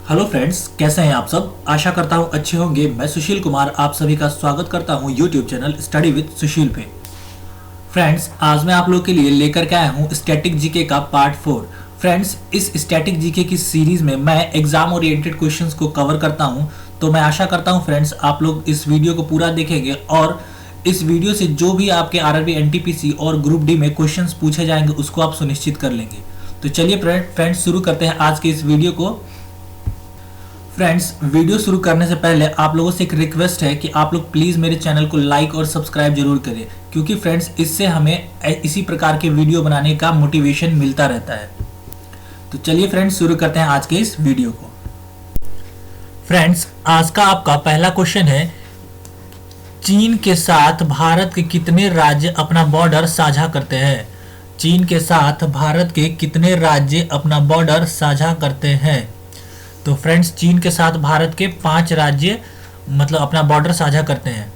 Hello friends, कैसे हैं आप सब। आशा करता हूँ अच्छे होंगे। मैं सुशील कुमार आप सभी का स्वागत करता हूँ यूट्यूब चैनल स्टडी विद सुशील पे। फ्रेंड्स, आज मैं आप लोग के लिए लेकर के आया हूँ स्टैटिक जीके का पार्ट 4। फ्रेंड्स, इस स्टैटिक जीके की सीरीज में मैं एग्जाम ओरिएंटेड क्वेश्चंस को कवर करता हूँ। तो मैं आशा करता हूँ फ्रेंड्स आप लोग इस वीडियो को पूरा देखेंगे और इस वीडियो से जो भी आपके आरआरबी, एनटीपीसी और ग्रुप डी में क्वेश्चंस पूछे जाएंगे उसको आप सुनिश्चित कर लेंगे। तो चलिए फ्रेंड्स शुरू करते हैं आज के इस वीडियो को। फ्रेंड्स, वीडियो शुरू करने से पहले आप लोगों से एक रिक्वेस्ट है कि आप लोग प्लीज़ मेरे चैनल को लाइक और सब्सक्राइब जरूर करें, क्योंकि फ्रेंड्स इससे हमें इसी प्रकार के वीडियो बनाने का मोटिवेशन मिलता रहता है। तो चलिए फ्रेंड्स शुरू करते हैं आज के इस वीडियो को। फ्रेंड्स, आज का आपका पहला क्वेश्चन है, चीन के साथ भारत के कितने राज्य अपना बॉर्डर साझा करते हैं। चीन के साथ भारत के कितने राज्य अपना बॉर्डर साझा करते हैं। तो फ्रेंड्स, चीन के साथ भारत के 5 राज्य मतलब अपना बॉर्डर साझा करते हैं।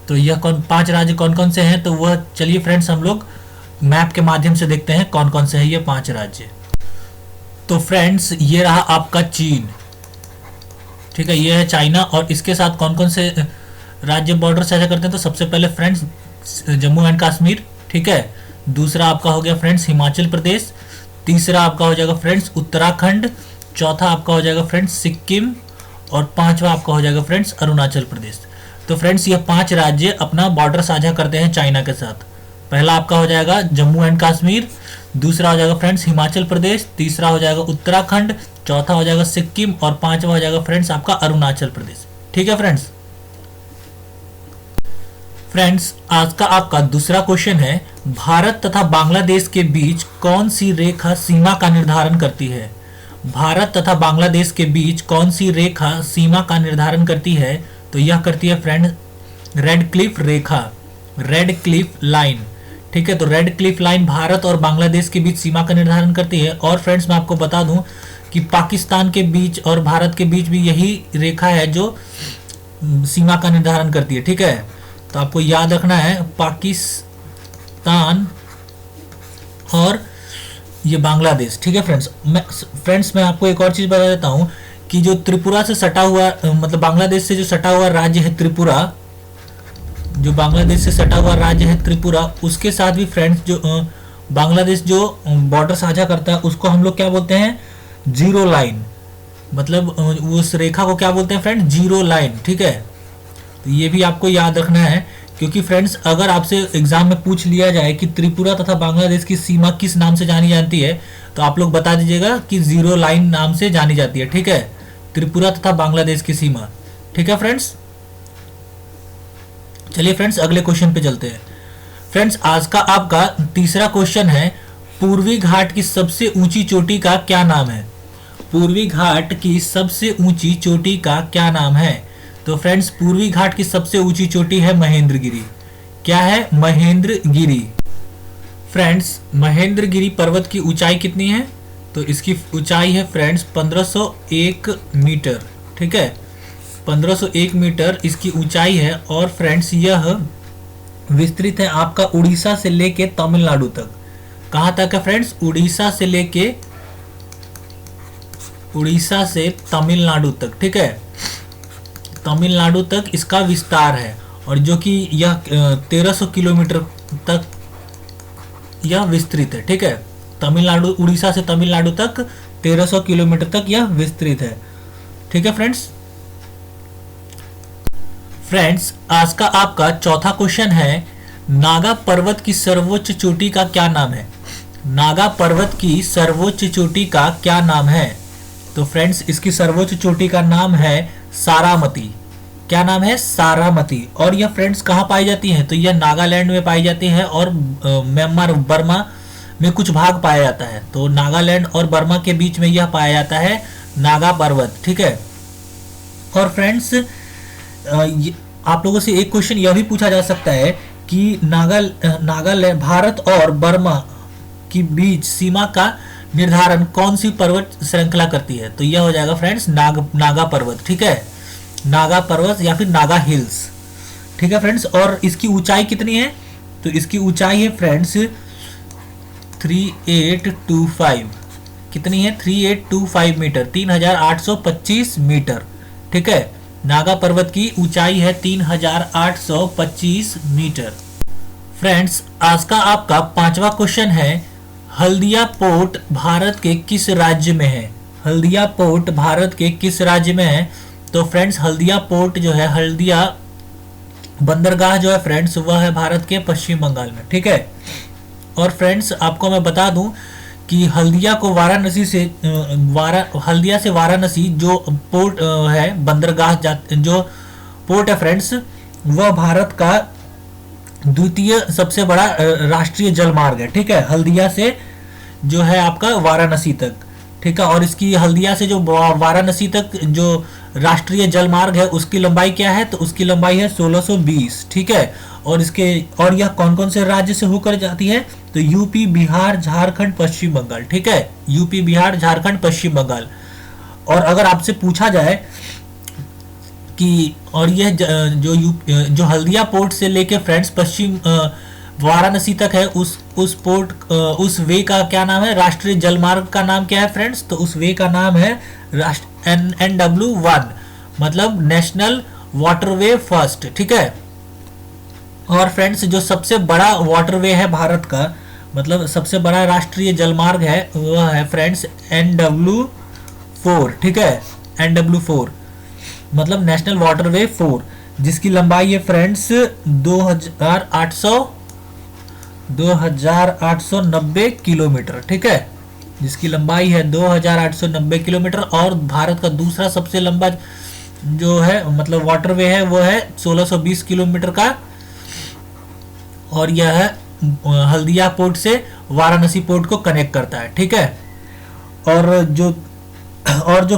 तो यह 5 राज्य कौन कौन से हैं, तो वह चलिए फ्रेंड्स हम लोग मैप के माध्यम से देखते हैं कौन कौन से हैं ये 5 राज्य। तो फ्रेंड्स, ये रहा आपका चीन, ठीक है, ये है चाइना। और इसके साथ कौन कौन से राज्य बॉर्डर साझा करते हैं, तो सबसे पहले फ्रेंड्स जम्मू एंड कश्मीर, ठीक है। दूसरा आपका हो गया फ्रेंड्स हिमाचल प्रदेश। तीसरा आपका हो जाएगा फ्रेंड्स उत्तराखंड। चौथा आपका हो जाएगा फ्रेंड्स सिक्किम। और पांचवा आपका हो जाएगा फ्रेंड्स अरुणाचल प्रदेश। तो फ्रेंड्स ये 5 राज्य अपना बॉर्डर साझा करते हैं चाइना के साथ। पहला आपका हो जाएगा जम्मू एंड कश्मीर। दूसरा हो जाएगा फ्रेंड्स हिमाचल प्रदेश। तीसरा हो जाएगा उत्तराखंड। चौथा हो जाएगा सिक्किम। और पांचवा हो जाएगा फ्रेंड्स आपका अरुणाचल प्रदेश, ठीक है फ्रेंड्स। फ्रेंड्स, आज का आपका दूसरा क्वेश्चन है, भारत तथा बांग्लादेश के बीच कौन सी रेखा सीमा का निर्धारण करती है। भारत तथा बांग्लादेश के बीच कौन सी रेखा सीमा का निर्धारण करती है, तो यह करती है फ्रेंड रेड क्लिफ रेखा, रेड क्लिफ लाइन, ठीक है। तो रेड क्लिफ लाइन भारत और बांग्लादेश के बीच सीमा का निर्धारण करती है। और फ्रेंड्स मैं आपको बता दूं कि पाकिस्तान के बीच और भारत के बीच भी यही रेखा है जो सीमा का निर्धारण करती है, ठीक है। तो आपको याद रखना है पाकिस्तान और ये बांग्लादेश, ठीक है फ्रेंड्स मैं आपको एक और चीज बता देता हूं कि जो त्रिपुरा से सटा हुआ मतलब बांग्लादेश से जो सटा हुआ राज्य है त्रिपुरा, जो बांग्लादेश से सटा हुआ राज्य है त्रिपुरा, उसके साथ भी फ्रेंड्स जो बांग्लादेश जो बॉर्डर साझा करता है उसको हम लोग क्या बोलते हैं, जीरो लाइन। मतलब उस रेखा को क्या बोलते हैं फ्रेंड, जीरो लाइन, ठीक है। तो ये भी आपको याद रखना है, क्योंकि फ्रेंड्स अगर आपसे एग्जाम में पूछ लिया जाए कि त्रिपुरा तथा बांग्लादेश की सीमा किस नाम से जानी जाती है, तो आप लोग बता दीजिएगा कि जीरो लाइन नाम से जानी जाती है, ठीक है, त्रिपुरा तथा बांग्लादेश की सीमा, ठीक है फ्रेंड्स। चलिए फ्रेंड्स अगले क्वेश्चन पे चलते हैं। फ्रेंड्स आज का आपका तीसरा क्वेश्चन है, पूर्वी घाट की सबसे ऊंची चोटी का क्या नाम है। पूर्वी घाट की सबसे ऊंची चोटी का क्या नाम है। तो फ्रेंड्स पूर्वी घाट की सबसे ऊंची चोटी है महेंद्रगिरी। क्या है, महेंद्रगिरी। फ्रेंड्स महेंद्रगिरी पर्वत की ऊंचाई कितनी है, तो इसकी ऊंचाई है फ्रेंड्स 1501 मीटर, ठीक है, 1501 मीटर इसकी ऊंचाई है। और फ्रेंड्स यह विस्तृत है आपका उड़ीसा से लेके तमिलनाडु तक। कहां तक है फ्रेंड्स, उड़ीसा से तमिलनाडु तक, ठीक है, तमिलनाडु तक इसका विस्तार है। और जो कि यह 1300 किलोमीटर तक यह विस्तृत है, ठीक है। तमिलनाडु, उड़ीसा से तमिलनाडु तक 1300 किलोमीटर तक यह विस्तृत है, ठीक है फ्रेंड्स। फ्रेंड्स आज का आपका चौथा क्वेश्चन है, नागा पर्वत की सर्वोच्च चोटी का क्या नाम है। नागा पर्वत की सर्वोच्च चोटी का क्या नाम है। तो फ्रेंड्स इसकी सर्वोच्च चोटी का नाम है सारामती। क्या नाम है, सारामती। और यह फ्रेंड्स कहाँ पाई जाती है, तो यह नागालैंड में पाई जाती है और म्यांमार, बर्मा में कुछ भाग पाया जाता है। तो नागालैंड और बर्मा के बीच में यह पाया जाता है नागा पर्वत, ठीक है। और फ्रेंड्स आप लोगों से एक क्वेश्चन यह भी पूछा जा सकता है कि नागालैंड, भारत और बर्मा के बीच सीमा का निर्धारण कौन सी पर्वत श्रृंखला करती है, तो यह हो जाएगा फ्रेंड्स नागा पर्वत, ठीक है, नागा पर्वत या फिर नागा हिल्स, ठीक है फ्रेंड्स। और इसकी ऊंचाई कितनी है, तो इसकी ऊंचाई है फ्रेंड्स 3825, कितनी है 3825 मीटर, 3825 मीटर। ठीक है, नागा पर्वत की ऊंचाई है 3825 मीटर। फ्रेंड्स, आज का आपका पांचवा क्वेश्चन है, हल्दिया पोर्ट भारत के किस राज्य में है? हल्दिया पोर्ट भारत के किस राज्य में है? तो फ्रेंड्स, हल्दिया पोर्ट जो है, हल्दिया बंदरगाह जो है फ्रेंड्स, वह है भारत के पश्चिम बंगाल में। ठीक है, और फ्रेंड्स आपको मैं बता दूं कि हल्दिया को वाराणसी से हल्दिया से वाराणसी जो पोर्ट है, बंदरगाह जो पोर्ट है फ्रेंड्स, वह भारत का द्वितीय सबसे बड़ा राष्ट्रीय जल मार्ग है। ठीक है, हल्दिया से जो है आपका वाराणसी तक। ठीक है, और इसकी हल्दिया से जो वाराणसी तक जो राष्ट्रीय जल मार्ग है, उसकी लंबाई क्या है? तो उसकी लंबाई है 1620। ठीक है, और यह कौन कौन से राज्य से होकर जाती है? तो यूपी, बिहार, झारखंड, पश्चिम बंगाल। ठीक है, यूपी, बिहार, झारखंड, पश्चिम बंगाल। और अगर आपसे पूछा जाए कि और यह जो हल्दिया पोर्ट से लेके फ्रेंड्स पश्चिम वाराणसी तक है, उस पोर्ट उस वे का क्या नाम है? राष्ट्रीय जलमार्ग का नाम क्या है फ्रेंड्स? तो उस वे का नाम है NW1, मतलब नेशनल वाटरवे फर्स्ट। ठीक है, और फ्रेंड्स जो सबसे बड़ा वाटरवे है भारत का, मतलब सबसे बड़ा राष्ट्रीय जलमार्ग है, वह है फ्रेंड्स NW4। ठीक है, NW4 मतलब नेशनल वाटरवे 4, जिसकी लंबाई है फ्रेंड्स 2890 किलोमीटर। ठीक है, जिसकी लंबाई है 2890 किलोमीटर। और भारत का दूसरा सबसे लंबा जो है मतलब वाटरवे है, वो है 1620 किलोमीटर का, और यह हल्दिया पोर्ट से वाराणसी पोर्ट को कनेक्ट करता है। ठीक है, और जो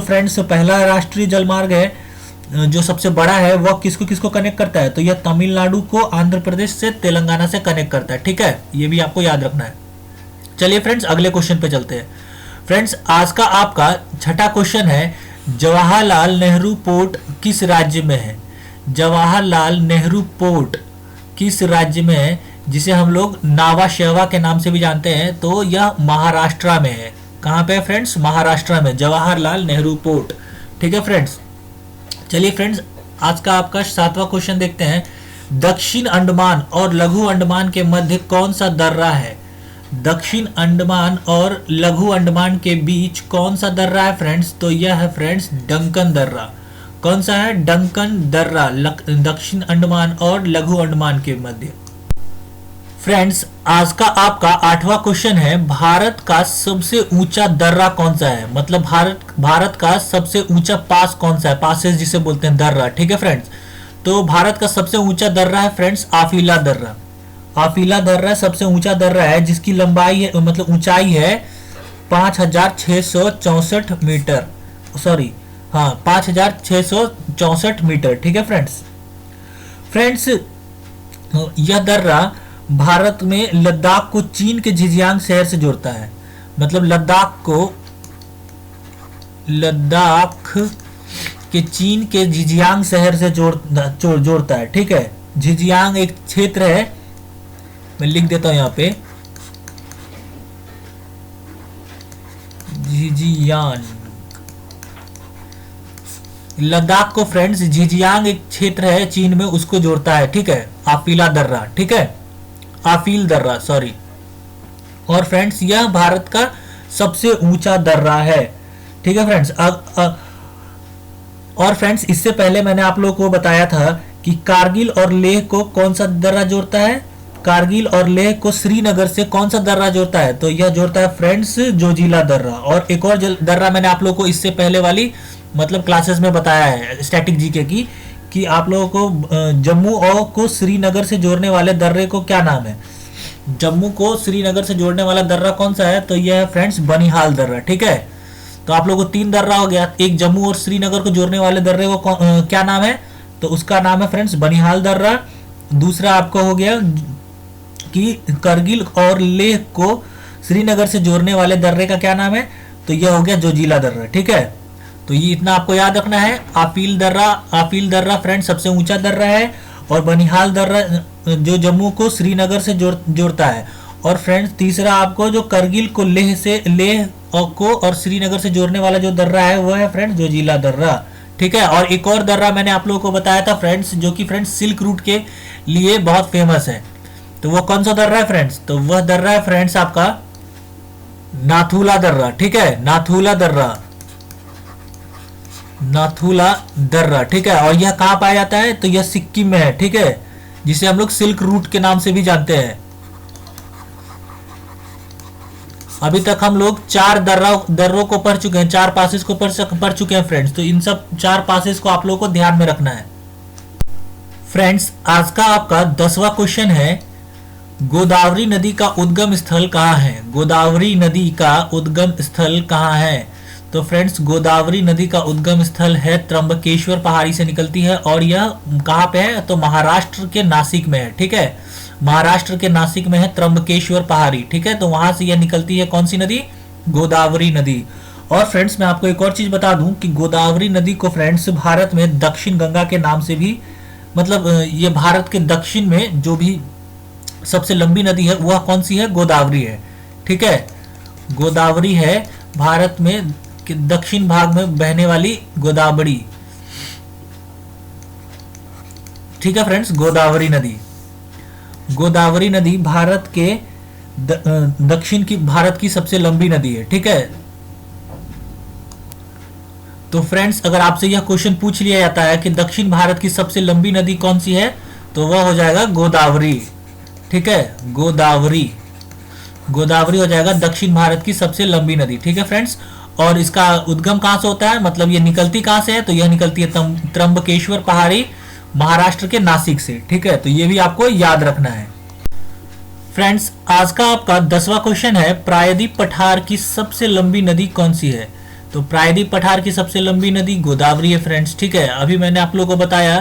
फ्रेंड्स पहला राष्ट्रीय जलमार्ग है जो सबसे बड़ा है, वह किसको किसको कनेक्ट करता है? तो यह तमिलनाडु को आंध्र प्रदेश से तेलंगाना से कनेक्ट करता है। ठीक है, ये भी आपको याद रखना है। चलिए फ्रेंड्स, अगले क्वेश्चन पे चलते हैं। फ्रेंड्स, आज का आपका छठा क्वेश्चन है, जवाहरलाल नेहरू पोर्ट किस राज्य में है? जवाहरलाल नेहरू पोर्ट किस राज्य में है, जिसे हम लोग नावा शेवा के नाम से भी जानते हैं? तो यह महाराष्ट्र में है। कहाँ पे है फ्रेंड्स? महाराष्ट्र में जवाहरलाल नेहरू पोर्ट। ठीक है फ्रेंड्स, चलिए फ्रेंड्स, आज का आपका सातवां क्वेश्चन देखते हैं। दक्षिण अंडमान और लघु अंडमान के मध्य कौन सा दर्रा है? दक्षिण अंडमान और लघु अंडमान के बीच कौन सा दर्रा है फ्रेंड्स? तो यह है फ्रेंड्स डंकन दर्रा। कौन सा है? डंकन दर्रा, दक्षिण अंडमान और लघु अंडमान के मध्य। फ्रेंड्स, आज का आपका आठवां क्वेश्चन है, भारत का सबसे ऊंचा दर्रा कौन सा है? मतलब भारत का सबसे ऊंचा पास कौन सा है? पासेस जिसे बोलते हैं दर्रा। ठीक है फ्रेंड्स, तो भारत का सबसे ऊंचा दर्रा है फ्रेंड्स आफीला दर्रा। आफीला दर्रा सबसे ऊंचा दर्रा है, जिसकी लंबाई है मतलब ऊंचाई है 5664 मीटर, सॉरी हाँ 5664 मीटर। ठीक है फ्रेंड्स, यह दर्रा भारत में लद्दाख को चीन के झिंजियांग शहर से जोड़ता है। मतलब लद्दाख के चीन के झिंजियांग शहर से जोड़ता है। ठीक है, झिंजियांग एक क्षेत्र है, मैं लिख देता हूं यहाँ पे, झिंजियांग। लद्दाख को फ्रेंड्स झिंजियांग एक क्षेत्र है चीन में, उसको जोड़ता है। ठीक है, आफीला दर्रा। ठीक है, आफील दर्रा, सॉरी। और फ्रेंड्स यह भारत का सबसे ऊंचा दर्रा है। ठीक है फ्रेंड्स, और फ्रेंड्स इससे पहले मैंने आप लोगों को बताया था कि कारगिल और लेह को कौन सा दर्रा जोड़ता है? कारगिल और लेह को श्रीनगर से कौन सा दर्रा जोड़ता है? तो यह जोड़ता है फ्रेंड्स जोजिला दर्रा। और एक और दर्रा मैंने आप लोगों को इससे पहले वाली मतलब क्लासेस में बताया है स्टैटिक जीके की, कि आप लोगों को जम्मू और को श्रीनगर से जोड़ने वाले दर्रे को क्या नाम है? जम्मू को श्रीनगर से जोड़ने वाला दर्रा कौन सा है? तो यह है फ्रेंड्स बनिहाल दर्रा। ठीक है, तो आप लोगों को 3 दर्रा हो गया। एक जम्मू और श्रीनगर को जोड़ने वाले दर्रे को क्या नाम है? तो उसका नाम है फ्रेंड्स बनिहाल दर्रा। दूसरा आपको हो गया कि करगिल और लेह को श्रीनगर से जोड़ने वाले दर्रे का क्या नाम है? तो यह हो गया जोजिला दर्रा। ठीक है, तो ये इतना आपको याद रखना है। आफील दर्रा फ्रेंड्स सबसे ऊंचा दर्रा है, और बनिहाल दर्रा जो जम्मू को श्रीनगर से जोड़ता है। और फ्रेंड्स तीसरा आपको जो करगिल को लेह को और श्रीनगर से जोड़ने वाला जो दर्रा है वो है फ्रेंड्स जोजिला दर्रा। ठीक है, और एक और दर्रा मैंने आप लोगों को बताया था फ्रेंड्स, जो कि फ्रेंड्स सिल्क रूट के लिए बहुत फेमस है। तो वो कौन सा दर्रा है फ्रेंड्स? तो वह दर्रा है फ्रेंड्स आपका नाथुला दर्रा। ठीक है, नाथुला दर्रा, नाथुला दर्रा। ठीक है, और यह कहाँ पाया जाता है? तो यह सिक्किम में है। ठीक है, जिसे हम लोग सिल्क रूट के नाम से भी जानते हैं। अभी तक हम लोग 4 दर्रों को पढ़ चुके हैं, 4 पासेस को पढ़ चुके हैं फ्रेंड्स। तो इन सब 4 पासेस को आप लोगों को ध्यान में रखना है फ्रेंड्स। आज का आपका 10वां क्वेश्चन है, गोदावरी नदी का उद्गम स्थल कहाँ है? गोदावरी नदी का उद्गम स्थल कहाँ है? तो फ्रेंड्स गोदावरी नदी का उद्गम स्थल है त्र्यंबकेश्वर पहाड़ी से निकलती है, और यह कहाँ पे है? तो महाराष्ट्र के नासिक में है। ठीक है, महाराष्ट्र के नासिक में है त्र्यंबकेश्वर पहाड़ी। ठीक है, तो वहां से यह निकलती है कौन सी नदी? गोदावरी नदी। और फ्रेंड्स मैं आपको एक और चीज बता दूं कि गोदावरी नदी को फ्रेंड्स भारत में दक्षिण गंगा के नाम से भी, मतलब ये भारत के दक्षिण में जो भी सबसे लंबी नदी है वह कौन सी है? गोदावरी है। ठीक है, गोदावरी है भारत में दक्षिण भाग में बहने वाली गोदावरी। ठीक है फ्रेंड्स, गोदावरी नदी, गोदावरी नदी भारत के दक्षिण की, भारत की सबसे लंबी नदी है। ठीक है, तो फ्रेंड्स अगर आपसे यह क्वेश्चन पूछ लिया जाता है कि दक्षिण भारत की सबसे लंबी नदी कौन सी है, तो वह हो जाएगा गोदावरी। ठीक है, गोदावरी, गोदावरी हो जाएगा दक्षिण भारत की सबसे लंबी नदी। ठीक है फ्रेंड्स, और इसका उद्गम कहां से होता है, मतलब ये निकलती कहां से है? तो यह निकलती है त्र्यंबकेश्वर पहाड़ी, महाराष्ट्र के नासिक से। ठीक है, तो ये भी आपको याद रखना है फ्रेंड्स। आज का आपका 10वां क्वेश्चन है, प्रायद्वीप पठार की सबसे लंबी नदी कौन सी है? तो प्रायद्वीप पठार की सबसे लंबी नदी गोदावरी है फ्रेंड्स। ठीक है, अभी मैंने आप लोगों को बताया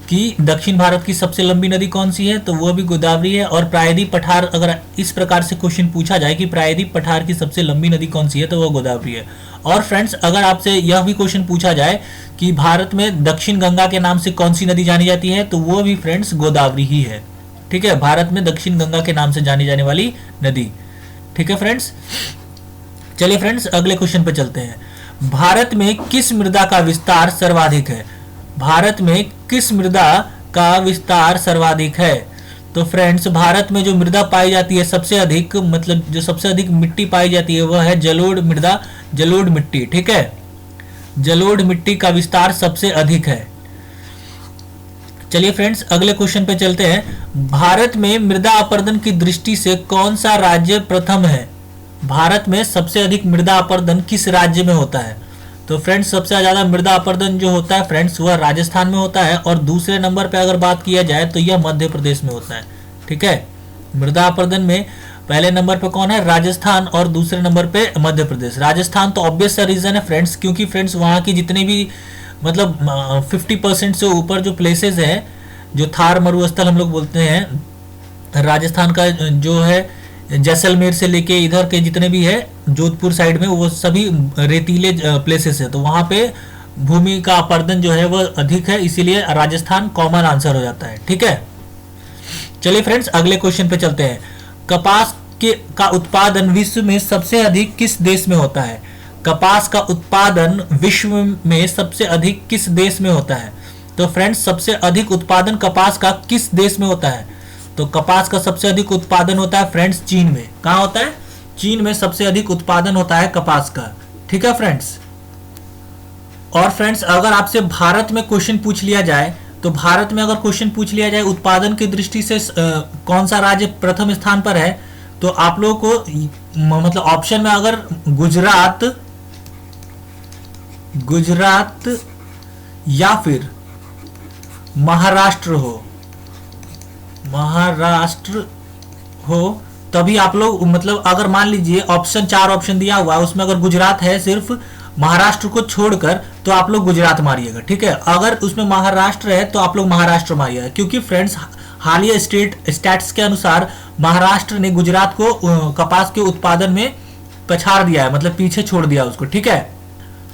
कि दक्षिण भारत की सबसे लंबी नदी कौन सी है, तो वो भी गोदावरी है। और प्रायद्वीप पठार, अगर इस प्रकार से क्वेश्चन पूछा जाए कि प्रायद्वीप पठार की सबसे लंबी नदी कौन सी है, तो वो गोदावरी है। और फ्रेंड्स अगर आपसे यह भी क्वेश्चन पूछा जाए कि भारत में दक्षिण गंगा के नाम से कौन सी नदी जानी जाती है, तो वो भी फ्रेंड्स गोदावरी ही है। ठीक है, भारत में दक्षिण गंगा के नाम से जानी जाने वाली नदी। ठीक है फ्रेंड्स, चलिए फ्रेंड्स अगले क्वेश्चन पे चलते हैं। भारत में किस मृदा का विस्तार सर्वाधिक है? भारत में किस मृदा का विस्तार सर्वाधिक है? तो फ्रेंड्स भारत में जो मृदा पाई जाती है सबसे अधिक, मतलब जो सबसे अधिक मिट्टी पाई जाती है वह है जलोढ़ मृदा, जलोढ़ मिट्टी। ठीक है, जलोढ़ मिट्टी का विस्तार सबसे अधिक है। चलिए फ्रेंड्स अगले क्वेश्चन पे चलते हैं। भारत में मृदा अपरदन की दृष्टि से कौन सा राज्य प्रथम है? भारत में सबसे अधिक मृदा अपरदन किस राज्य में होता है? तो फ्रेंड्स सबसे ज्यादा मृदा अपरदन जो होता है फ्रेंड्स वह राजस्थान में होता है, और दूसरे नंबर पे अगर बात किया जाए तो यह मध्य प्रदेश में होता है। ठीक है, मृदा अपरदन में पहले नंबर पे कौन है? राजस्थान, और दूसरे नंबर पे मध्य प्रदेश। राजस्थान तो ऑब्वियस सा रीजन है फ्रेंड्स, क्योंकि फ्रेंड्स वहाँ की जितने भी मतलब 50% से ऊपर जो प्लेसेस है, जो थार मरुस्थल हम लोग बोलते हैं, राजस्थान का जो है जैसलमेर से लेके इधर के जितने भी है जोधपुर साइड में, वो सभी रेतीले प्लेसेस है। तो वहाँ पे भूमि का अपरदन जो है वह अधिक है, इसीलिए राजस्थान कॉमन आंसर हो जाता है। ठीक है, चलिए फ्रेंड्स अगले क्वेश्चन पे चलते हैं। कपास का उत्पादन विश्व में सबसे अधिक किस देश में होता है? कपास का उत्पादन विश्व में सबसे अधिक किस देश में होता है? तो फ्रेंड्स सबसे अधिक उत्पादन कपास का किस देश में होता है? तो कपास का सबसे अधिक उत्पादन होता है फ्रेंड्स चीन में। कहाँ होता है? चीन में सबसे अधिक उत्पादन होता है कपास का। ठीक है फ्रेंड्स, और फ्रेंड्स अगर आपसे भारत में क्वेश्चन पूछ लिया जाए, तो भारत में अगर क्वेश्चन पूछ लिया जाए उत्पादन की दृष्टि से कौन सा राज्य प्रथम स्थान पर है, तो आप लोगों को मतलब ऑप्शन में अगर गुजरात या फिर महाराष्ट्र हो तभी आप लोग, मतलब अगर मान लीजिए ऑप्शन 4 ऑप्शन दिया हुआ है, उसमें अगर गुजरात है सिर्फ महाराष्ट्र को छोड़कर, तो आप लोग गुजरात मारिएगा। ठीक है, अगर उसमें महाराष्ट्र है तो आप लोग महाराष्ट्र मारिएगा, क्योंकि फ्रेंड्स हालिया स्टैट्स के अनुसार महाराष्ट्र ने गुजरात को कपास के उत्पादन में पछाड़ दिया है, मतलब पीछे छोड़ दिया उसको। ठीक है,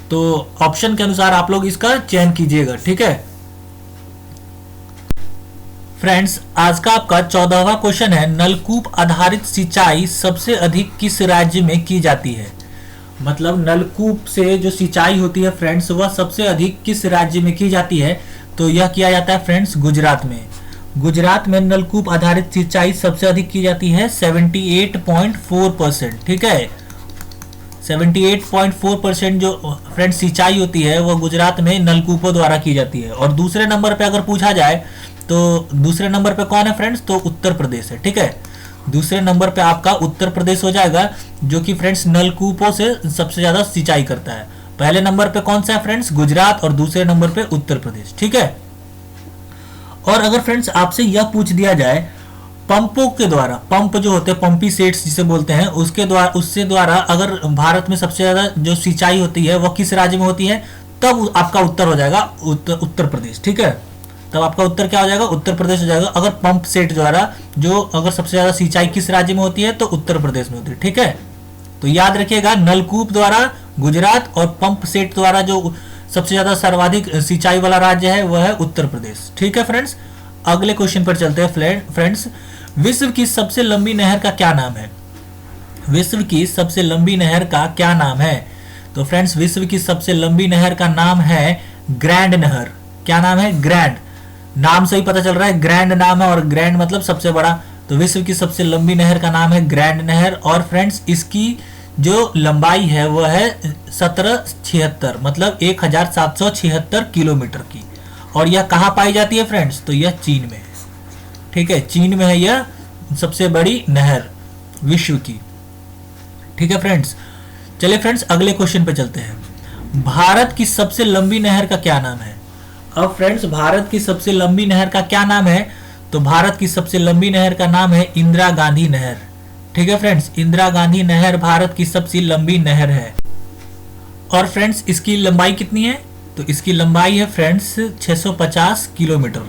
तो ऑप्शन के अनुसार आप लोग इसका चयन कीजिएगा। ठीक है फ्रेंड्स, आज का आपका 14वां क्वेश्चन है, नलकूप आधारित सिंचाई सबसे अधिक किस राज्य में की जाती है? मतलब नलकूप से जो सिंचाई होती है फ्रेंड्स, वह सबसे अधिक किस राज्य में की जाती है? तो यह किया जाता है फ्रेंड्स गुजरात में। गुजरात में नलकूप आधारित सिंचाई सबसे अधिक की जाती है 78.4%। ठीक है, 78.4% जो फ्रेंड्स सिंचाई होती है वह गुजरात में नलकूपों द्वारा की जाती है। और दूसरे नंबर पे अगर पूछा जाए तो दूसरे नंबर पे कौन है फ्रेंड्स? तो उत्तर प्रदेश है। ठीक है, दूसरे नंबर पे आपका उत्तर प्रदेश हो जाएगा, जो कि फ्रेंड्स नलकूपों से सबसे ज्यादा सिंचाई करता है। पहले नंबर पे कौन सा है फ्रेंड्स? गुजरात, और दूसरे नंबर पे उत्तर प्रदेश। ठीक है, और अगर फ्रेंड्स आपसे यह पूछ दिया जाए पंपों के द्वारा, पंप जो होते हैं पंपी सेट्स जिसे बोलते हैं, उससे द्वारा अगर भारत में सबसे ज्यादा जो सिंचाई होती है वह किस राज्य में होती है? तब आपका उत्तर हो जाएगा उत्तर प्रदेश। ठीक है, तब आपका उत्तर क्या हो जाएगा? उत्तर प्रदेश हो जाएगा। अगर पंप सेट द्वारा जो अगर सबसे ज्यादा सिंचाई किस राज्य में होती है तो उत्तर प्रदेश में होती है। ठीक है, तो याद रखिएगा नलकूप द्वारा गुजरात और पंप सेट द्वारा जो सबसे ज्यादा सर्वाधिक सिंचाई वाला राज्य है वह है उत्तर प्रदेश। ठीक है फ्रेंड्स, अगले क्वेश्चन पर चलते हैं फ्रेंड्स। विश्व की सबसे लंबी नहर का क्या नाम है? विश्व की सबसे लंबी नहर का क्या नाम है? तो फ्रेंड्स विश्व की सबसे लंबी नहर का नाम है ग्रैंड नहर। क्या नाम है? ग्रैंड। नाम से ही पता चल रहा है ग्रैंड नाम है, और ग्रैंड मतलब सबसे बड़ा। तो विश्व की सबसे लंबी नहर का नाम है ग्रैंड नहर। और फ्रेंड्स इसकी जो लंबाई है वह है 1776, मतलब 1776 किलोमीटर की। और यह कहाँ पाई जाती है फ्रेंड्स? तो यह चीन में है। ठीक है, चीन में है यह सबसे बड़ी नहर विश्व की। ठीक है फ्रेंड्स, चलिए फ्रेंड्स अगले क्वेश्चन पे चलते हैं। भारत की सबसे लंबी नहर का क्या नाम है? अब फ्रेंड्स भारत की सबसे लंबी नहर का क्या नाम है? तो भारत की सबसे लंबी नहर का नाम है इंदिरा गांधी नहर। ठीक है फ्रेंड्स, इंदिरा गांधी नहर भारत की सबसे लंबी नहर है। और फ्रेंड्स इसकी लंबाई कितनी है? तो इसकी लंबाई है फ्रेंड्स 650 किलोमीटर।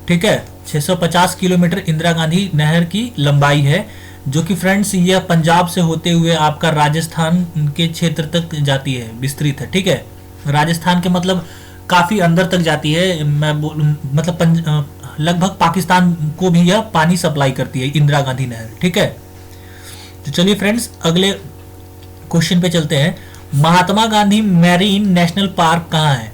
ठीक है, 650 किलोमीटर इंदिरा गांधी नहर की लंबाई है, जो कि फ्रेंड्स यह पंजाब से होते हुए आपका राजस्थान के क्षेत्र तक जाती है, विस्तृत है। ठीक है, राजस्थान के मतलब काफी अंदर तक जाती है। मतलब लगभग पाकिस्तान को भी यह पानी सप्लाई करती है इंदिरा गांधी नहर। ठीक है, तो चलिए फ्रेंड्स अगले क्वेश्चन पे चलते हैं। Mahatma Gandhi marine national park कहाँ है?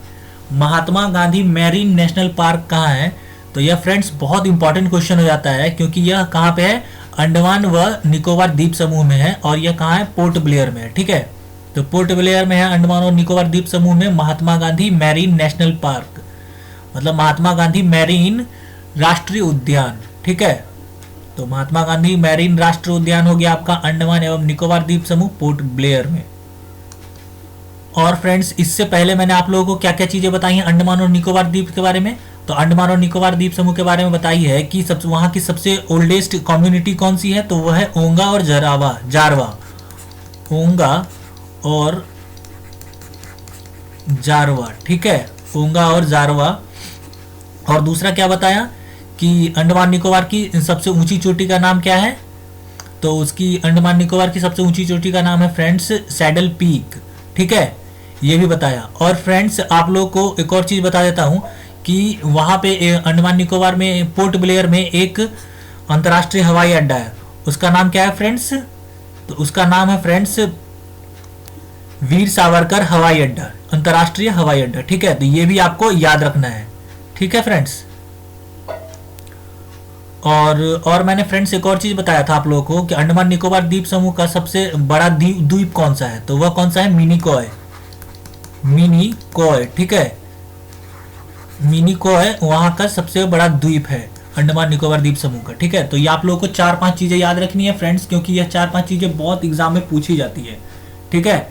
Mahatma Gandhi marine national park कहाँ है? तो यह फ्रेंड्स बहुत इंपॉर्टेंट क्वेश्चन हो जाता है, क्योंकि यह कहाँ पे है? अंडमान व निकोबार द्वीप समूह में है। और यह कहाँ है? पोर्ट ब्लेयर में है। ठीक है, तो पोर्ट ब्लेयर में है अंडमान और निकोबार द्वीप समूह में Mahatma Gandhi marine national park, मतलब महात्मा गांधी मैरीन राष्ट्रीय उद्यान। ठीक है, तो महात्मा गांधी मैरीन राष्ट्रीय उद्यान हो गया आपका अंडमान एवं निकोबार द्वीप समूह पोर्ट ब्लेयर में। और फ्रेंड्स इससे पहले मैंने आप लोगों को क्या क्या चीजें बताई हैं अंडमान और निकोबार द्वीप के बारे में? तो अंडमान और निकोबार द्वीप समूह के बारे में बताई है कि वहां की सबसे ओल्डेस्ट कम्युनिटी कौन सी है? तो वह है ओंगा और जारवा। ओंगा और जारवा। ठीक है, ओंगा और जारवा। और दूसरा क्या बताया कि अंडमान निकोबार की सबसे ऊंची चोटी का नाम क्या है? तो उसकी अंडमान निकोबार की सबसे ऊंची चोटी का नाम है फ्रेंड्स सैडल पीक। ठीक है, ये भी बताया। और फ्रेंड्स आप लोग को एक और चीज बता देता हूं कि वहां पे अंडमान निकोबार में पोर्ट ब्लेयर में एक अंतर्राष्ट्रीय हवाई अड्डा है। उसका नाम क्या है फ्रेंड्स? तो उसका नाम है फ्रेंड्स वीर सावरकर हवाई अड्डा, अंतर्राष्ट्रीय हवाई अड्डा। ठीक है, तो ये भी आपको याद रखना है। ठीक है फ्रेंड्स, और मैंने फ्रेंड्स एक और चीज बताया था आप लोगों को कि अंडमान निकोबार द्वीप समूह का सबसे बड़ा द्वीप कौन सा है? तो वह कौन सा है? मिनिकॉय। ठीक है, मिनिकॉय वहां का सबसे बड़ा द्वीप है अंडमान निकोबार द्वीप समूह का। ठीक है, तो ये आप लोगों को 4-5 चीजें याद रखनी है फ्रेंड्स, क्योंकि यह 4-5 चीजें बहुत एग्जाम में पूछी जाती है। ठीक है,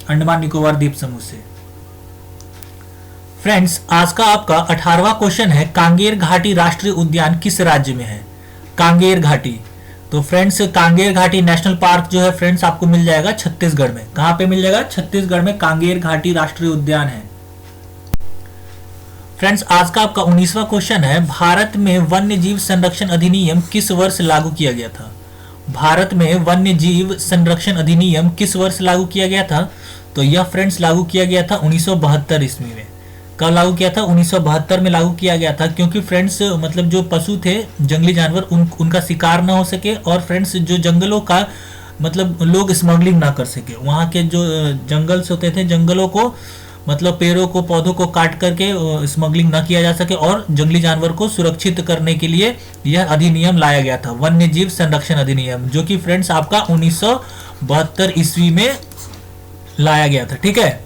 अंडमान निकोबार द्वीप समूह से। फ्रेंड्स आज का आपका 18वां क्वेश्चन है, कांगेर घाटी राष्ट्रीय उद्यान किस राज्य में है? कांगेर घाटी। तो फ्रेंड्स कांगेर घाटी नेशनल पार्क जो है फ्रेंड्स आपको मिल जाएगा छत्तीसगढ़ में। कहां पे मिल जाएगा? छत्तीसगढ़ में कांगेर घाटी राष्ट्रीय उद्यान है। फ्रेंड्स आज का आपका 19वां क्वेश्चन है, भारत में वन्य जीव संरक्षण अधिनियम किस वर्ष लागू किया गया था? भारत में वन्य जीव संरक्षण अधिनियम किस वर्ष लागू किया गया था? तो यह फ्रेंड्स लागू किया गया था 1972 ईस्वी में। कब लागू किया था? 1972 में लागू किया गया था, क्योंकि फ्रेंड्स मतलब जो पशु थे जंगली जानवर उनका शिकार ना हो सके, और फ्रेंड्स जो जंगलों का मतलब लोग स्मगलिंग ना कर सके। वहाँ के जो जंगल्स होते थे, जंगलों को मतलब पेड़ों को, पौधों को काट करके स्मगलिंग ना किया जा सके, और जंगली जानवर को सुरक्षित करने के लिए यह अधिनियम लाया गया था, वन्य जीव संरक्षण अधिनियम, जो कि फ्रेंड्स आपका 1972 ईस्वी में लाया गया था। ठीक है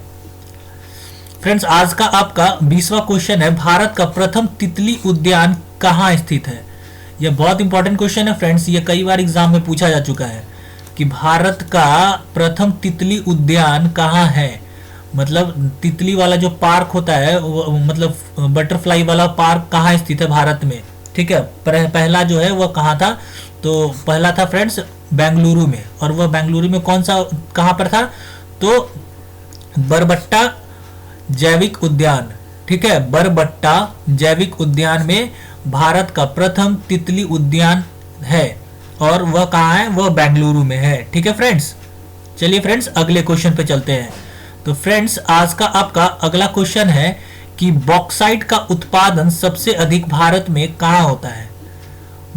फ्रेंड्स, आज का आपका 20वां क्वेश्चन है, भारत का प्रथम तितली उद्यान कहाँ स्थित है। यह बहुत इंपॉर्टेंट क्वेश्चन है फ्रेंड्स, ये कई बार एग्जाम में पूछा जा चुका है कि भारत का प्रथम तितली उद्यान कहाँ है। मतलब तितली वाला जो पार्क होता है, मतलब बटरफ्लाई वाला पार्क कहाँ स्थित है भारत में। ठीक है, पहला जो है वह कहाँ था, तो पहला था फ्रेंड्स बेंगलुरु में, और वह बेंगलुरु में कौन सा, कहाँ पर था, तो बरबट्टा जैविक उद्यान। ठीक है, बरबट्टा जैविक उद्यान में भारत का प्रथम तितली उद्यान है, और वह कहाँ है, वह बेंगलुरु में है। ठीक है फ्रेंड्स, चलिए फ्रेंड्स अगले क्वेश्चन पे चलते हैं। तो फ्रेंड्स आज का आपका अगला क्वेश्चन है कि बॉक्साइट का उत्पादन सबसे अधिक भारत में कहाँ होता है।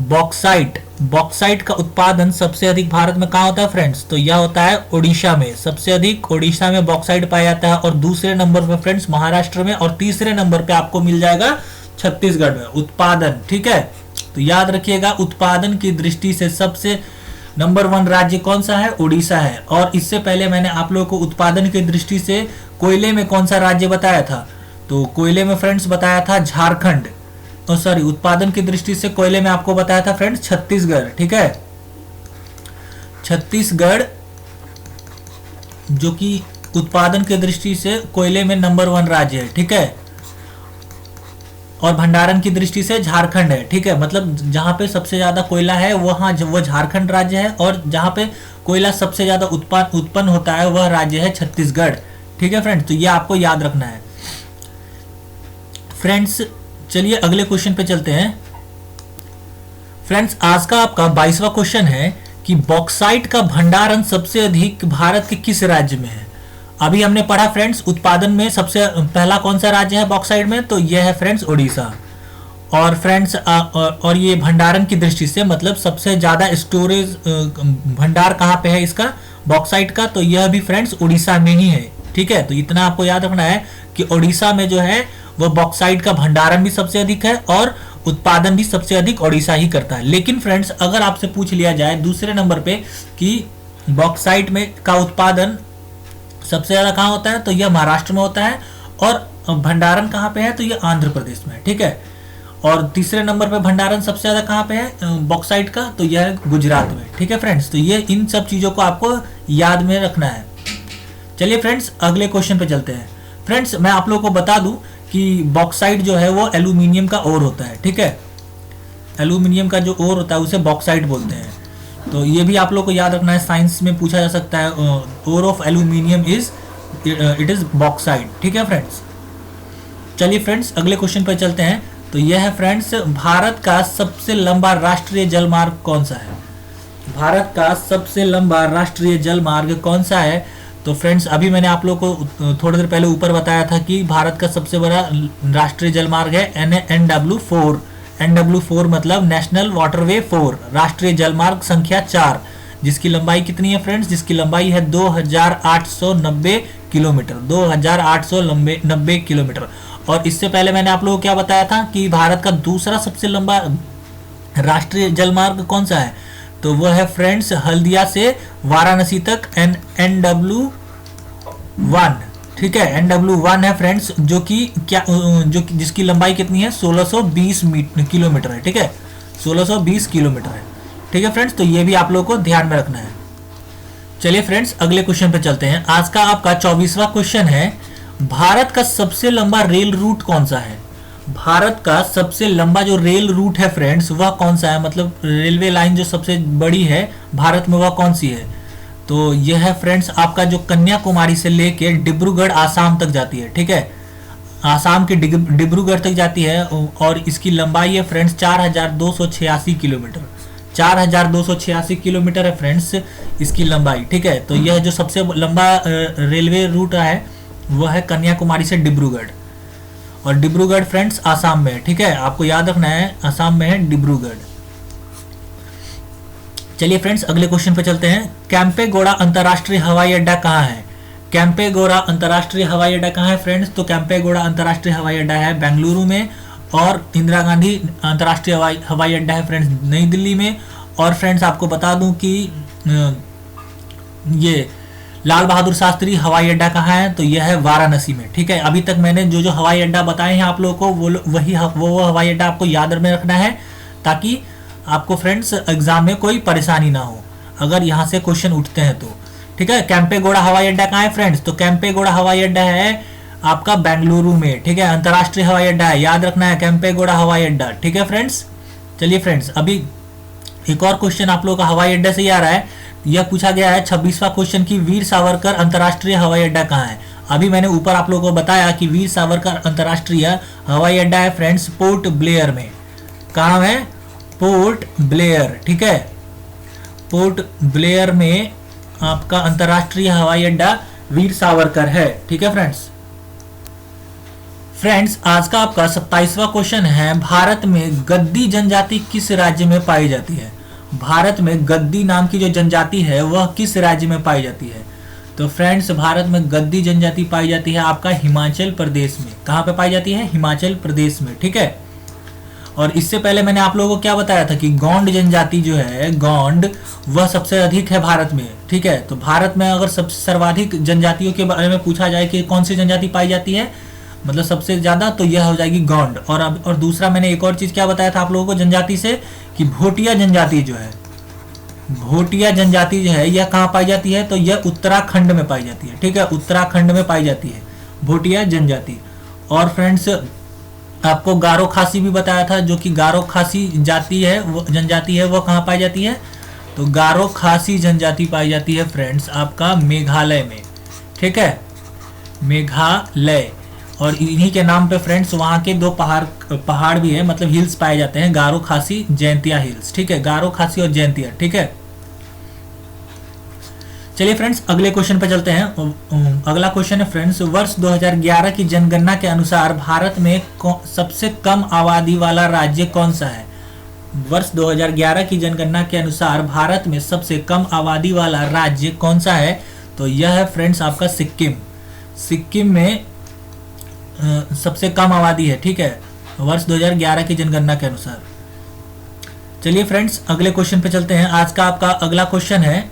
बॉक्साइट का उत्पादन सबसे अधिक भारत में कहाँ होता है फ्रेंड्स, तो यह होता है उड़ीसा में। सबसे अधिक उड़ीसा में बॉक्साइट पाया जाता है, और दूसरे नंबर पर फ्रेंड्स महाराष्ट्र में, और तीसरे नंबर पे आपको मिल जाएगा छत्तीसगढ़ में उत्पादन। ठीक है, तो याद रखिएगा उत्पादन की दृष्टि से सबसे नंबर 1 राज्य कौन सा है, उड़ीसा है। और इससे पहले मैंने आप लोगों को उत्पादन की दृष्टि से कोयले में कौन सा राज्य बताया था, तो कोयले में फ्रेंड्स बताया था झारखंड, और सॉरी उत्पादन की दृष्टि से कोयले में आपको बताया था फ्रेंड्स छत्तीसगढ़। ठीक है, छत्तीसगढ़ जो कि उत्पादन की दृष्टि से कोयले में नंबर 1 राज्य है। ठीक है, और भंडारण की दृष्टि से झारखंड है। ठीक है, मतलब जहां पे सबसे ज्यादा कोयला है वहां वो झारखंड राज्य है, और जहां पे कोयला सबसे ज्यादा उत्पन्न होता है वह राज्य है छत्तीसगढ़। ठीक है फ्रेंड्स, तो ये आपको याद रखना है। फ्रेंड्स चलिए अगले क्वेश्चन पे चलते हैं। फ्रेंड्स आज का आपका 22वां क्वेश्चन है कि बॉक्साइट का भंडारण सबसे अधिक भारत के किस राज्य में है। अभी हमने पढ़ा फ्रेंड्स उत्पादन में सबसे पहला कौन सा राज्य है बॉक्साइट में, तो यह है फ्रेंड्स उड़ीसा। और फ्रेंड्स और ये भंडारण की दृष्टि से मतलब सबसे ज्यादा स्टोरेज भंडार कहाँ पे है इसका, बॉक्साइट का, तो यह भी फ्रेंड्स उड़ीसा में ही है। ठीक है, तो इतना आपको याद रखना है कि उड़ीसा में जो है वह बॉक्साइट का भंडारण भी सबसे अधिक है, और उत्पादन भी सबसे अधिक उड़ीसा ही करता है। लेकिन फ्रेंड्स अगर आपसे पूछ लिया जाए दूसरे नंबर पे कि बॉक्साइट में का उत्पादन सबसे ज्यादा कहाँ होता है, तो यह महाराष्ट्र में होता है, और भंडारण कहाँ पे है, तो यह आंध्र प्रदेश में है। ठीक है, और तीसरे नंबर पे भंडारण सबसे ज्यादा कहाँ पे है बॉक्साइट का, तो यह है गुजरात में। ठीक है फ्रेंड्स, तो ये इन सब चीजों को आपको याद में रखना है। चलिए फ्रेंड्स अगले क्वेश्चन पे चलते हैं। फ्रेंड्स मैं आप लोगों को बता दूं कि बॉक्साइट जो है वो एल्यूमिनियम का ओर होता है। ठीक है, एल्यूमिनियम का जो ओर होता है उसे बॉक्साइट बोलते हैं। तो ये भी आप लोग को याद रखना है, साइंस में पूछा जा सकता है, ore of aluminium it is bauxite. ठीक है फ्रेंड्स, चलिए फ्रेंड्स अगले क्वेश्चन पर चलते हैं। तो यह है फ्रेंड्स भारत का सबसे लंबा राष्ट्रीय जलमार्ग कौन सा है। भारत का सबसे लंबा राष्ट्रीय जलमार्ग कौन सा है, तो फ्रेंड्स अभी मैंने आप लोग को थोड़ी देर पहले ऊपर बताया था कि भारत का सबसे बड़ा राष्ट्रीय जलमार्ग है NW4। NW4 मतलब नेशनल वाटरवे 4, राष्ट्रीय जलमार्ग संख्या 4, जिसकी लंबाई कितनी है फ्रेंड्स, जिसकी लंबाई है 2890 किलोमीटर, 2890 किलोमीटर। और इससे पहले मैंने आप लोगों को क्या बताया था कि भारत का दूसरा सबसे लंबा राष्ट्रीय जलमार्ग कौन सा है, तो वो है फ्रेंड्स हल्दिया से वाराणसी तक NW1। ठीक है, NW1 है फ्रेंड्स, जो कि जिसकी लंबाई कितनी है 1620 किलोमीटर है। ठीक है, 1620 किलोमीटर है। ठीक है फ्रेंड्स, तो ये भी आप लोगों को ध्यान में रखना है। चलिए फ्रेंड्स अगले क्वेश्चन पे चलते हैं। आज का आपका 24वां क्वेश्चन है, भारत का सबसे लंबा रेल रूट कौन सा है। भारत का सबसे लंबा जो रेल रूट है फ्रेंड्स वह कौन सा है, मतलब रेलवे लाइन जो सबसे बड़ी है भारत में वह कौन सी है, तो यह है फ्रेंड्स आपका जो कन्याकुमारी से लेके डिब्रूगढ़ आसाम तक जाती है। ठीक है, आसाम के डिब्रूगढ़ तक जाती है, और इसकी लंबाई है फ्रेंड्स 4286 किलोमीटर, 4286 किलोमीटर है फ्रेंड्स इसकी लंबाई। ठीक है, तो यह जो सबसे लंबा रेलवे रूट है वह है कन्याकुमारी से डिब्रूगढ़, और डिब्रूगढ़ फ्रेंड्स आसाम में है। ठीक है, आपको याद रखना है आसाम में है डिब्रूगढ़। चलिए फ्रेंड्स अगले क्वेश्चन पे चलते हैं। कैंपेगौड़ा अंतर्राष्ट्रीय हवाई अड्डा कहाँ है? कैंपेगौड़ा अंतर्राष्ट्रीय हवाई अड्डा कहाँ है फ्रेंड्स? तो कैंपेगौड़ा अंतर्राष्ट्रीय हवाई अड्डा है बेंगलुरु में, और इंदिरा गांधी अंतर्राष्ट्रीय हवाई अड्डा है फ्रेंड्स नई दिल्ली में। और फ्रेंड्स आपको बता दूं कि ये लाल बहादुर शास्त्री हवाई अड्डा कहाँ है? तो यह है वाराणसी में। ठीक है, अभी तक मैंने जो जो हवाई अड्डा बताए हैं आप लोगों को वो हवाई अड्डा आपको याद में रखना है, ताकि आपको फ्रेंड्स एग्जाम में कोई परेशानी ना हो अगर यहाँ से क्वेश्चन उठते हैं तो। ठीक है, कैंपेगौड़ा हवाई अड्डा कहाँ है फ्रेंड्स? तो कैंपेगौड़ा हवाई अड्डा है आपका बेंगलुरु में। ठीक है, अंतर्राष्ट्रीय हवाई अड्डा है, याद रखना है कैंपेगौड़ा हवाई अड्डा। ठीक है फ्रेंड्स, चलिए फ्रेंड्स अभी एक और क्वेश्चन आप लोगों का हवाई अड्डा से ही आ रहा है। यह पूछा गया है 26वां क्वेश्चन की वीर सावरकर अंतर्राष्ट्रीय हवाई अड्डा कहाँ है? अभी मैंने ऊपर आप लोगों को बताया कि वीर सावरकर अंतर्राष्ट्रीय हवाई अड्डा है फ्रेंड्स पोर्ट ब्लेयर में। कहाँ है? Port Blair. ठीक है, पोर्ट ब्लेयर में आपका अंतर्राष्ट्रीय हवाई अड्डा वीर सावरकर है। ठीक है फ्रेंड्स आज का आपका 27वां क्वेश्चन है, भारत में गद्दी जनजाति किस राज्य में पाई जाती है? भारत में गद्दी नाम की जो जनजाति है वह किस राज्य में पाई जाती है? तो फ्रेंड्स भारत में गद्दी जनजाति पाई जाती है आपका हिमाचल प्रदेश में। कहाँ पे पाई जाती है? हिमाचल प्रदेश में। ठीक है, और इससे पहले मैंने आप लोगों को क्या बताया था कि गोंड जनजाति जो है, गोंड वह सबसे अधिक है भारत में। ठीक है, तो भारत में अगर सबसे सर्वाधिक जनजातियों के बारे में पूछा जाए कि कौन सी जनजाति पाई जाती है, मतलब सबसे ज्यादा, तो यह हो जाएगी गोंड। और दूसरा मैंने एक और चीज क्या बताया था आप लोगों को जनजाति से कि भोटिया जनजाति जो है, भोटिया जनजाति जो है यह कहाँ पाई जाती है? तो यह उत्तराखंड में पाई जाती है। ठीक है, उत्तराखंड में पाई जाती है भोटिया जनजाति। और फ्रेंड्स आपको गारो खासी भी बताया था, जो कि गारो खासी जाति है, वो जनजाति है, वो कहाँ पाई जाती है? तो गारो खासी जनजाति पाई जाती है फ्रेंड्स आपका मेघालय में। ठीक है, मेघालय। और इन्हीं के नाम पे फ्रेंड्स वहाँ के दो पहाड़ भी है, मतलब हिल्स पाए जाते हैं, गारो खासी जयंतिया हिल्स। ठीक है, गारो खासी और जयंतिया। ठीक है, चलिए फ्रेंड्स अगले क्वेश्चन पे चलते हैं। अगला क्वेश्चन है फ्रेंड्स, वर्ष 2011 की जनगणना के अनुसार भारत में सबसे कम आबादी वाला राज्य कौन सा है? वर्ष 2011 की जनगणना के अनुसार भारत में सबसे कम आबादी वाला राज्य कौन सा है? तो यह है फ्रेंड्स आपका सिक्किम। सिक्किम में सबसे कम आबादी है। ठीक है, वर्ष 2011 की जनगणना के अनुसार। चलिए फ्रेंड्स अगले क्वेश्चन पे चलते हैं। आज का आपका अगला क्वेश्चन है,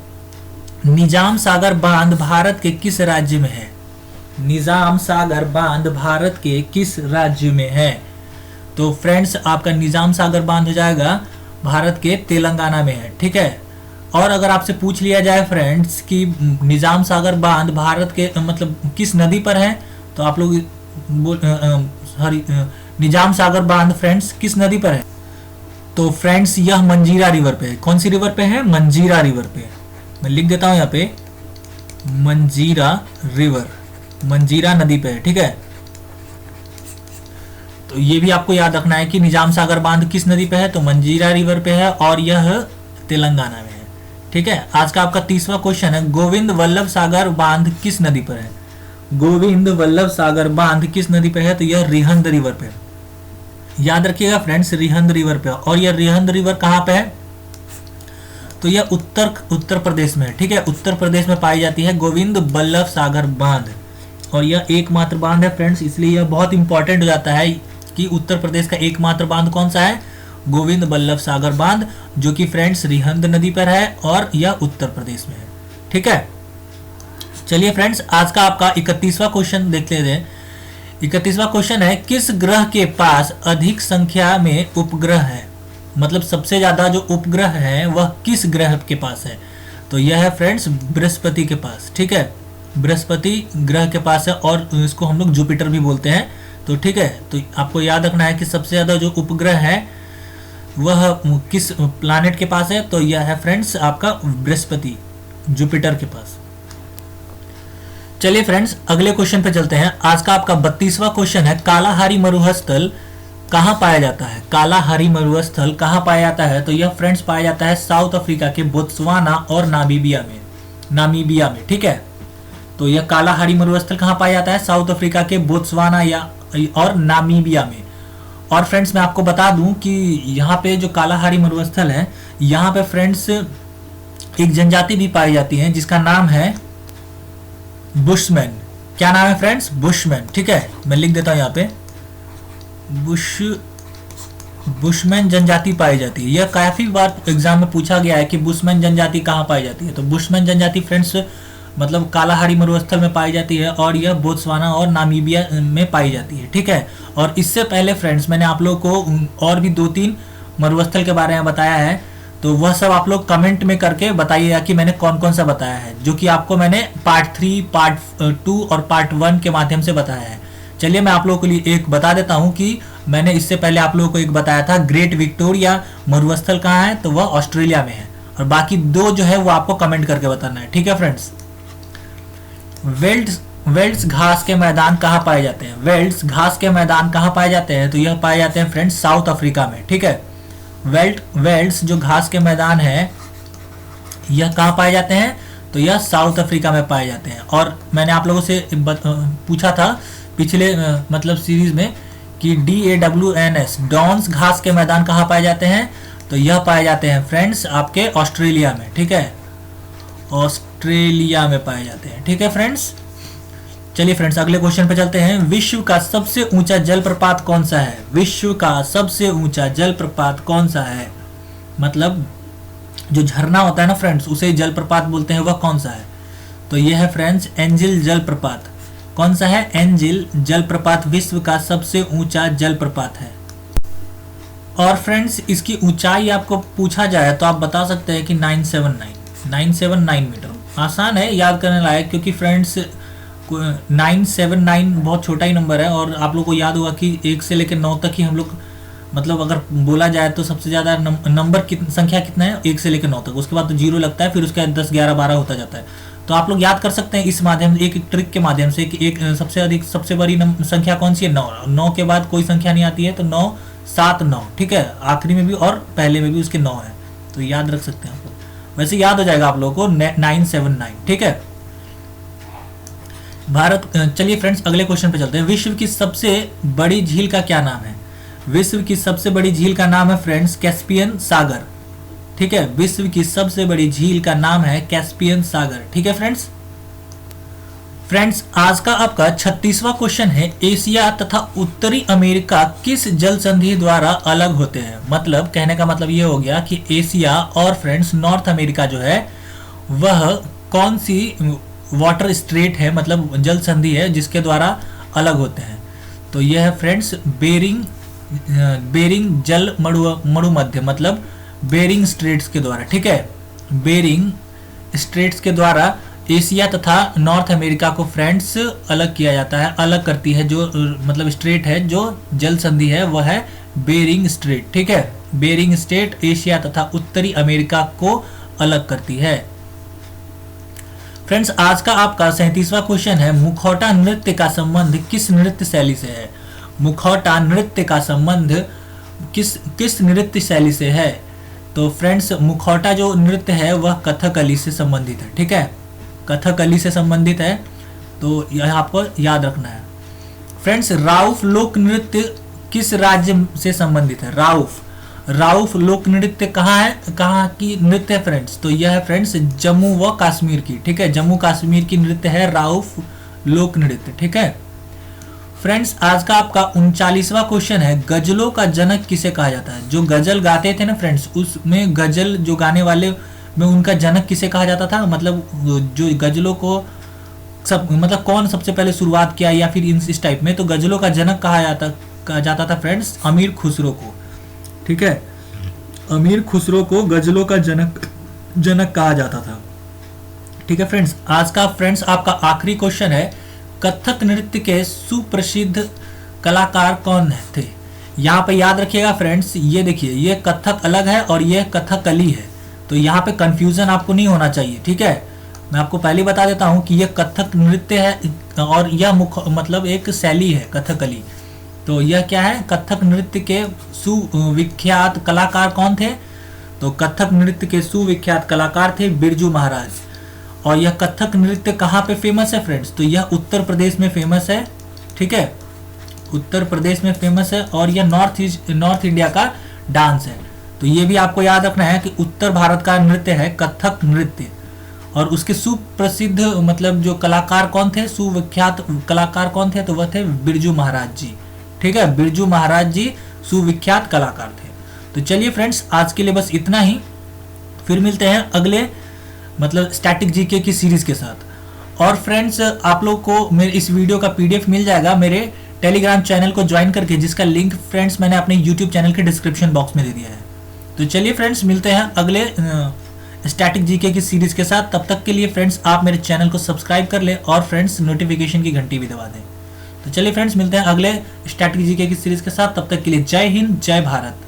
निजाम सागर बांध भारत के किस राज्य में है? निजाम सागर बांध भारत के किस राज्य में है? तो फ्रेंड्स आपका निजाम सागर बांध हो जाएगा भारत के तेलंगाना में है। ठीक है, और अगर आपसे पूछ लिया जाए फ्रेंड्स कि निजाम सागर बांध भारत के मतलब किस नदी पर है, तो आप लोग निजाम सागर बांध फ्रेंड्स किस नदी पर है? तो फ्रेंड्स यह मंजीरा रिवर पे है। कौन सी रिवर पे है? मंजीरा रिवर पे। मैं लिख देता हूं यहाँ पे, मंजीरा रिवर, मंजीरा नदी पे है। ठीक है, तो ये भी आपको याद रखना है कि निजाम सागर बांध किस नदी पे है? तो मंजीरा रिवर पे है, और यह तेलंगाना में है। ठीक है, आज का आपका 30वां क्वेश्चन है, गोविंद वल्लभ सागर बांध किस नदी पर है? गोविंद वल्लभ सागर बांध किस नदी पे है? तो यह रिहंद रिवर पे। याद रखिएगा फ्रेंड्स, रिहंद रिवर पे। और यह रिहंद रिवर कहाँ पे है? तो यह उत्तर प्रदेश में है। ठीक है, उत्तर प्रदेश में पाई जाती है गोविंद वल्लभ सागर बांध, और यह एकमात्र बांध है फ्रेंड्स, इसलिए यह बहुत इंपॉर्टेंट हो जाता है कि उत्तर प्रदेश का एकमात्र बांध कौन सा है? गोविंद वल्लभ सागर बांध, जो कि फ्रेंड्स रिहंद नदी पर है, और यह उत्तर प्रदेश में है। ठीक है, चलिए फ्रेंड्स आज का आपका 31वां क्वेश्चन देख लेते हैं। 31वां क्वेश्चन है, किस ग्रह के पास अधिक संख्या में उपग्रह है? मतलब सबसे ज्यादा जो उपग्रह है वह किस ग्रह के पास है? तो यह है फ्रेंड्स बृहस्पति के पास। ठीक है, बृहस्पति ग्रह के पास है, और इसको हम लोग जुपिटर भी बोलते हैं। तो ठीक है, तो आपको याद रखना है कि सबसे ज्यादा जो उपग्रह है वह किस प्लैनेट के पास है? तो यह है फ्रेंड्स आपका बृहस्पति, जुपिटर के पास। चलिए फ्रेंड्स अगले क्वेश्चन पे चलते हैं। आज का आपका 32वां क्वेश्चन है, कालाहारी मरुस्थल कहाँ पाया जाता है? कालाहारी मरुस्थल कहाँ पाया जाता है? तो यह फ्रेंड्स पाया जाता है साउथ अफ्रीका के बोत्सवाना और नामीबिया में। ठीक है, तो यह कालाहारी मरुस्थल कहाँ पाया जाता है? साउथ अफ्रीका के बोत्सवाना और नामीबिया में। और फ्रेंड्स मैं आपको बता दूं कि यहाँ पे जो कालाहारी मरुस्थल है, यहाँ पे फ्रेंड्स एक जनजाति भी पाई जाती है जिसका नाम है बुशमैन। क्या नाम है फ्रेंड्स? बुशमैन। ठीक है, मैं लिख देता हूं यहाँ पे, बुशमैन जनजाति पाई जाती है। यह काफी बार एग्जाम में पूछा गया है कि बुशमैन जनजाति कहाँ पाई जाती है। तो बुशमैन जनजाति फ्रेंड्स मतलब कालाहारी मरुस्थल में पाई जाती है और यह बोत्सवाना और नामीबिया में पाई जाती है। ठीक है, और इससे पहले फ्रेंड्स मैंने आप लोगों को और भी 2-3 मरुस्थल के बारे में बताया है, तो वह सब आप लोग कमेंट में करके बताइएगा कि मैंने कौन कौन सा बताया है, जो कि आपको मैंने पार्ट 3, पार्ट 2 और पार्ट 1 के माध्यम से बताया है। चलिए मैं आप लोगों के लिए एक बता देता हूं कि मैंने इससे पहले आप लोगों को एक बताया था ग्रेट विक्टोरिया मरुस्थल कहाँ है, तो वह ऑस्ट्रेलिया में है, और बाकी 2 जो है वो आपको कमेंट करके बताना है। ठीक है फ्रेंड्स, वेल्ड्स घास के मैदान कहाँ पाए जाते हैं? वेल्ड्स घास के मैदान कहाँ पाए जाते हैं? तो यह पाए जाते हैं फ्रेंड्स साउथ अफ्रीका में। ठीक है, वेल्ड्स जो घास के मैदान है यह कहाँ पाए जाते हैं? तो यह साउथ अफ्रीका में पाए जाते हैं। और मैंने आप लोगों से पूछा था पिछले मतलब सीरीज में कि DAWNS डॉन्स घास के मैदान कहाँ पाए जाते हैं? तो यह पाए जाते हैं फ्रेंड्स आपके ऑस्ट्रेलिया में। ठीक है, ऑस्ट्रेलिया में पाए जाते हैं। ठीक है फ्रेंड्स, चलिए फ्रेंड्स अगले क्वेश्चन पे चलते हैं। विश्व का सबसे ऊंचा जलप्रपात कौन सा है? विश्व का सबसे ऊंचा जलप्रपात कौन सा है? मतलब जो झरना होता है ना फ्रेंड्स, उसे जलप्रपात बोलते हैं, वह कौन सा है? तो यह है फ्रेंड्स एंजिल जलप्रपात। कौन सा है? एंजिल जलप्रपात विश्व का सबसे ऊंचा जलप्रपात है। और फ्रेंड्स इसकी ऊंचाई आपको पूछा जाए तो आप बता सकते हैं कि 979 मीटर। आसान है याद करने लायक, क्योंकि फ्रेंड्स 979 बहुत छोटा ही नंबर है, और आप लोग को याद होगा कि 1 से लेकर 9 तक ही हम लोग मतलब अगर बोला जाए तो सबसे ज़्यादा नंबर संख्या कितना है? 1 से लेकर 9 तक। उसके बाद तो 0 लगता है, फिर उसके बाद 10, 11, 12 होता जाता है। तो आप लोग याद कर सकते हैं इस माध्यम से, एक ट्रिक के माध्यम से, कि एक सबसे बड़ी संख्या कौन सी है? 9। 9 के बाद कोई संख्या नहीं आती है, तो 9, 7, 9। ठीक है, आखिरी में भी और पहले में भी उसके 9 है, तो याद रख सकते हैं आप लोग। वैसे याद हो जाएगा आप लोगों को 979। ठीक है भारत। चलिए फ्रेंड्स अगले क्वेश्चन पे चलते हैं। विश्व की सबसे बड़ी झील का क्या नाम है? विश्व की सबसे बड़ी झील का नाम है फ्रेंड्स कैस्पियन सागर। ठीक है, विश्व की सबसे बड़ी झील का नाम है कैस्पियन सागर। ठीक है फ्रेंड्स आज का आपका 36वां क्वेश्चन है, एशिया तथा उत्तरी अमेरिका किस जल संधि द्वारा अलग होते हैं? मतलब कहने का मतलब ये हो गया कि एशिया और फ्रेंड्स नॉर्थ अमेरिका जो है वह कौन सी वाटर स्ट्रेट है, मतलब जल संधि है, जिसके द्वारा अलग होते हैं? तो यह है फ्रेंड्स बेरिंग जल मरु मध्य, मतलब बेरिंग स्ट्रेट्स के द्वारा। ठीक है, बेरिंग स्ट्रेट्स के द्वारा एशिया तथा नॉर्थ अमेरिका को फ्रेंड्स अलग किया जाता है, अलग करती है। जो मतलब स्ट्रेट है, जो जल संधि है, वह है बेरिंग स्ट्रेट। ठीक है, बेरिंग स्ट्रेट एशिया तथा उत्तरी अमेरिका को अलग करती है। फ्रेंड्स आज का आपका 37वां क्वेश्चन है, मुखौटा नृत्य का संबंध किस नृत्य शैली से है? मुखौटा नृत्य का संबंध किस नृत्य शैली से है? तो फ्रेंड्स मुखौटा जो नृत्य है वह कथकली से संबंधित है। ठीक है, कथकली से संबंधित है, तो यह आपको याद रखना है। फ्रेंड्स राउफ लोक नृत्य किस राज्य से संबंधित है? राउफ लोक नृत्य कहाँ की नृत्य है फ्रेंड्स? तो यह है फ्रेंड्स जम्मू व कश्मीर की। ठीक है, जम्मू कश्मीर की नृत्य है राउफ लोक नृत्य। ठीक है फ्रेंड्स आज का आपका 39वां क्वेश्चन है, गजलों का जनक किसे कहा जाता है? जो गजल गाते थे ना फ्रेंड्स, उसमें गजल जो गाने वाले में उनका जनक किसे कहा जाता था? मतलब जो गजलों को मतलब कौन सबसे पहले शुरुआत किया, या फिर इस टाइप में, तो गजलों का जनक कहा जाता था फ्रेंड्स अमीर खुसरो को। ठीक है, अमीर खुसरो को गजलों का जनक कहा जाता था। ठीक है फ्रेंड्स आज का फ्रेंड्स आपका आखिरी क्वेश्चन है, कथक नृत्य के सुप्रसिद्ध कलाकार कौन थे? यहाँ पे याद रखिएगा फ्रेंड्स, ये देखिए, ये कथक अलग है और ये कथकली है, तो यहाँ पे कंफ्यूजन आपको नहीं होना चाहिए। ठीक है, मैं आपको पहले बता देता हूँ कि यह कथक नृत्य है और यह मतलब एक शैली है कथकली। तो यह क्या है? कथक नृत्य के सुविख्यात कलाकार कौन थे? तो कथक नृत्य के सुविख्यात कलाकार थे बिरजू महाराज। और यह कथक नृत्य कहाँ पे फेमस है फ्रेंड्स? तो यह उत्तर प्रदेश में फेमस है। ठीक है, उत्तर प्रदेश में फेमस है, और यह नॉर्थ इंडिया का डांस है। तो ये भी आपको याद रखना है कि उत्तर भारत का नृत्य है कथक नृत्य, और उसके सुप्रसिद्ध मतलब जो कलाकार कौन थे, सुविख्यात कलाकार कौन थे, तो वह थे बिरजू महाराज जी। ठीक है, बिरजू महाराज जी सुविख्यात कलाकार थे। तो चलिए फ्रेंड्स, आज के लिए बस इतना ही, फिर मिलते हैं अगले मतलब स्टैटिक जीके की सीरीज के साथ। और फ्रेंड्स, आप लोग को मेरे इस वीडियो का पीडीएफ मिल जाएगा मेरे टेलीग्राम चैनल को ज्वाइन करके, जिसका लिंक फ्रेंड्स मैंने अपने यूट्यूब चैनल के डिस्क्रिप्शन बॉक्स में दे दिया है। तो चलिए फ्रेंड्स, मिलते हैं अगले स्टैटिक जीके की सीरीज के साथ। तब तक के लिए फ्रेंड्स आप मेरे चैनल को सब्सक्राइब कर ले और फ्रेंड्स नोटिफिकेशन की घंटी भी दबा दें। तो चलिए फ्रेंड्स, मिलते हैं अगले स्टैटिक जीके की सीरीज के साथ। तब तक के लिए जय हिंद, जय भारत।